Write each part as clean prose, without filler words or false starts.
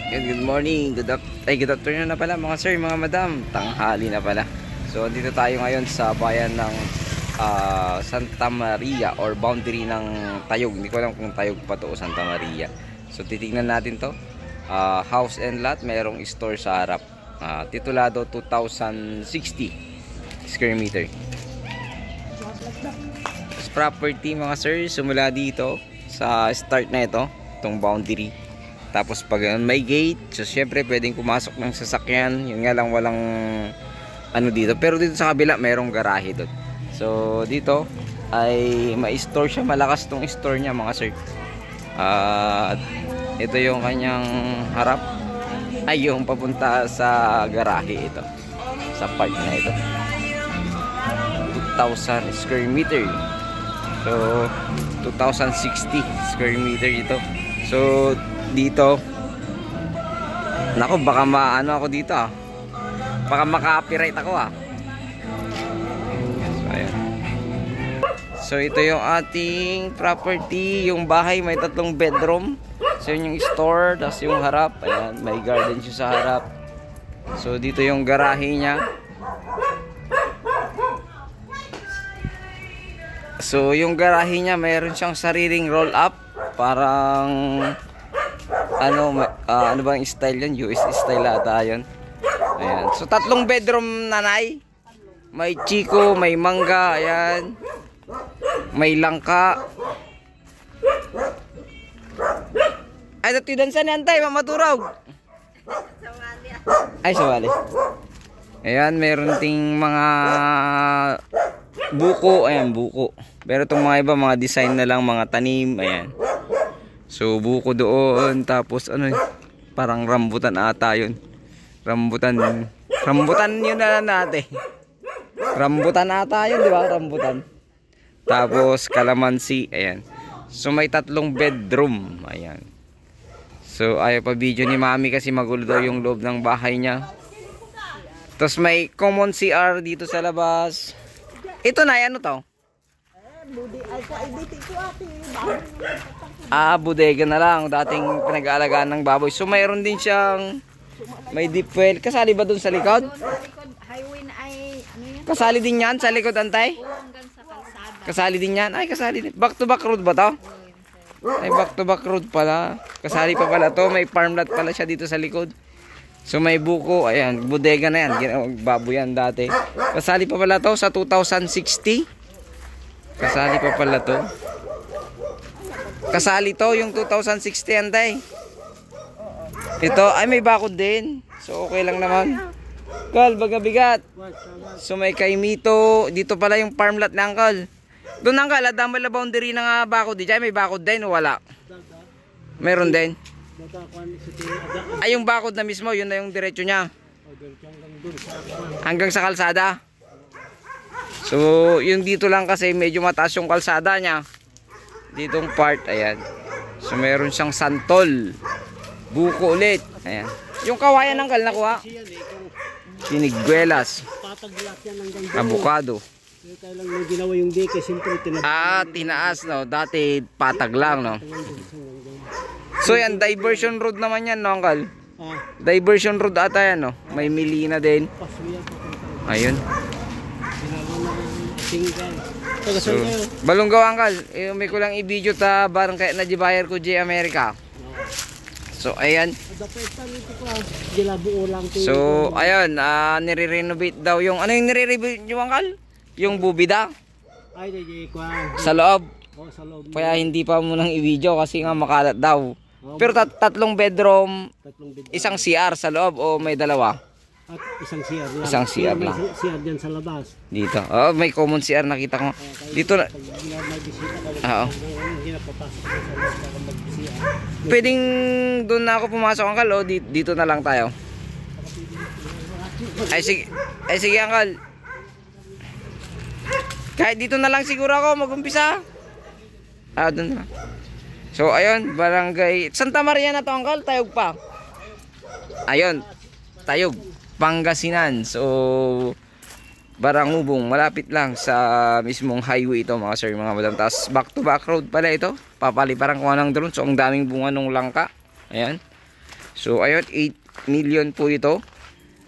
Good morning, good afternoon na pala mga sir, mga madam. Tanghali na pala. So dito tayo ngayon sa bayan ng Santa Maria or boundary ng Tayog. Hindi ko alam kung Tayog pa to o Santa Maria. So titignan natin to. House and lot, mayroong store sa harap. Titulado 2060 square meter. Property mga sir, simula dito sa start na ito, itong boundary. Tapos pag may gate, so syempre pwedeng pumasok ng sasakyan. Yun nga lang walang ano dito. Pero dito sa kabila mayroong garahe doon. So dito ay ma-store siya. Malakas tong store niya mga sir. At ito yung kanyang harap. Ay yung papunta sa garahe ito. Sa part na ito. 2,000 square meter. So 2,060 square meter ito. So dito nako baka maano ako dito baka maka-copyright ako So ayan. So ito yung ating property. Yung bahay may 3 bedroom. So yun yung store. Tapos yung harap, ayan, may garden siya sa harap. So dito yung garahe niya. So yung garahe niya mayroon siyang sariling roll up. Parang ano bang style yun? US style ata yun. Ayan. So 3 bedroom nanay. May chiko, may mangga, ayan. May langka. Ay dati dan sa nantay mamaturog. Ay sawali. Ayan, meron ting mga buko, ayan buko. Pero itong mga iba mga design na lang, mga tanim, ayan. So buko doon, tapos ano parang rambutan ata yun. Rambutan yun na natin. Rambutan ata yun, di ba? Rambutan. Tapos kalamansi, ayan. So may 3 bedroom, ayan. So ayaw pa video ni mami kasi magulo daw yung loob ng bahay niya. Tapos may common CR dito sa labas. Ito na, ano to? Bodega na lang. Dating pinag-aalagaan ng baboy. So mayroon din siyang may deep well. Kasali ba dun sa likod? Highway na ay ano yan? Kasali din yan sa likod, antay? Hanggang sa kalsada. Kasali din yan? Ay, kasali din. Back to back road ba to? Ay, back to back road pala. Kasali pa pala to. May farmland pala siya dito sa likod. So may buko. Ayan, bodega na yan. Baboy yan dati. Kasali pa pala to sa 2060. Kasali pa pala to. Kasali to yung 2060 antay. Ito ay may bakod din. So okay lang naman. Kal, baga bigat. So may kaimito. Dito pala yung farmland ni Uncle. Doon Uncle, adamay la boundary na bakod. Diyan may bakod din o wala? Meron din. Ay yung bakod na mismo, yun na yung diretso niya. Hanggang sa kalsada. So yung dito lang kasi medyo mataas yung kalsada niya. Ditong part, ayan. So meron siyang santol. Buko ulit. Ayan. Yung kawayan ng kal nakuha. Siniguelas. Avocado. Tinaas no. Dati patag lang no. So yan, diversion road naman yan no, Uncle? Diversion road ata yan no. May Milina din. Ayun. So, Balonggaw Uncle, may ko lang i-video ta barangay na Jibayar ko J America. So ayan. So ayan, nire-renovate daw yung ano yung nire-renovate yung Uncle? Yung bubida. Sa loob. Kaya hindi pa mo nang i-video kasi nga makalat daw. Pero 3 bedroom, isang CR sa loob o may dalawa? At isang CR lang. Isang CR lang. CR dyan sa labas. Dito. Oh, may common CR nakita ko. Dito na. Oo. Pwedeng doon na ako pumasok Uncle o dito na lang tayo. Ay sige Uncle. Kahit dito na lang siguro ako mag-umpisa. Doon na. So ayun, barangay Santa Maria na to Uncle, Tayog pa. Ayun, Tayog, Pangasinan. So Barangubong, malapit lang sa mismong highway ito mga sir, mga madam. Tapos back to back road pala ito. Papaliparan ko ng drone. So ang daming bunga nung langka. Ayan. So ayun, 8 million po ito.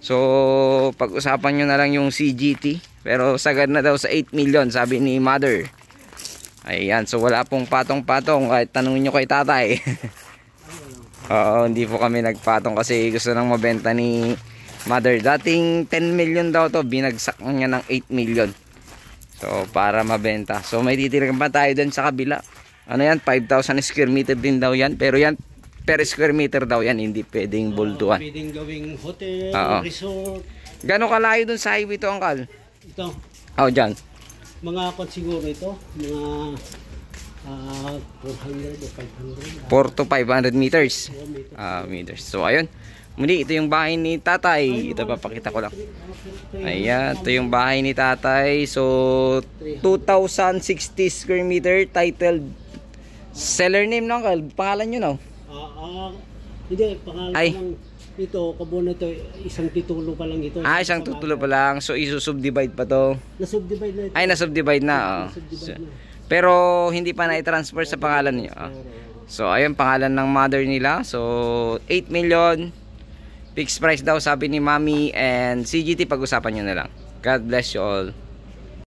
So pag-usapan nyo na lang yung CGT. Pero sagad na daw sa 8 million, sabi ni mother. Ayan, so wala pong patong-patong kahit tanungin nyo kay tatay. Oo, hindi po kami nagpatong kasi gusto nang mabenta ni mother. Dating 10 million daw to, binagsak niya ng 8 million. So para mabenta. So may titiragan pa tayo dun sa kabila. Ano yan, 5,000 square meter din daw yan. Pero yan, per square meter daw yan, hindi pwedeng bultuan. Pwedeng gawing hotel, Oo. resort. Gano'ng kalayo dun sa highway to, Uncle? Ito, Oh, dyan. mga kon siguro ito, mga 400 o 500. 4 to 500 meters. Meter. Meters. So ayun. Muli, ito yung bahay ni tatay. Ito papakita ko lang. Ayan, ito yung bahay ni tatay. So 2,060 square meter, titled seller name no, Uncle? Pangalan nyo no? Hindi, pangalan Ay. lang ito, kabuo na ito, isang titulo pa lang ito. Isang tutulo pa lang. So isusubdivide pa to. Na-subdivide na ito. Ay, nasubdivide na. Oh. Na-subdivide na. Pero hindi pa na-transfer sa pangalan niyo. Oh. So ayun, pangalan ng mother nila. So 8 million. Fixed price daw sabi ni Mami, and CGT pag-usapan nyo na lang. God bless you all.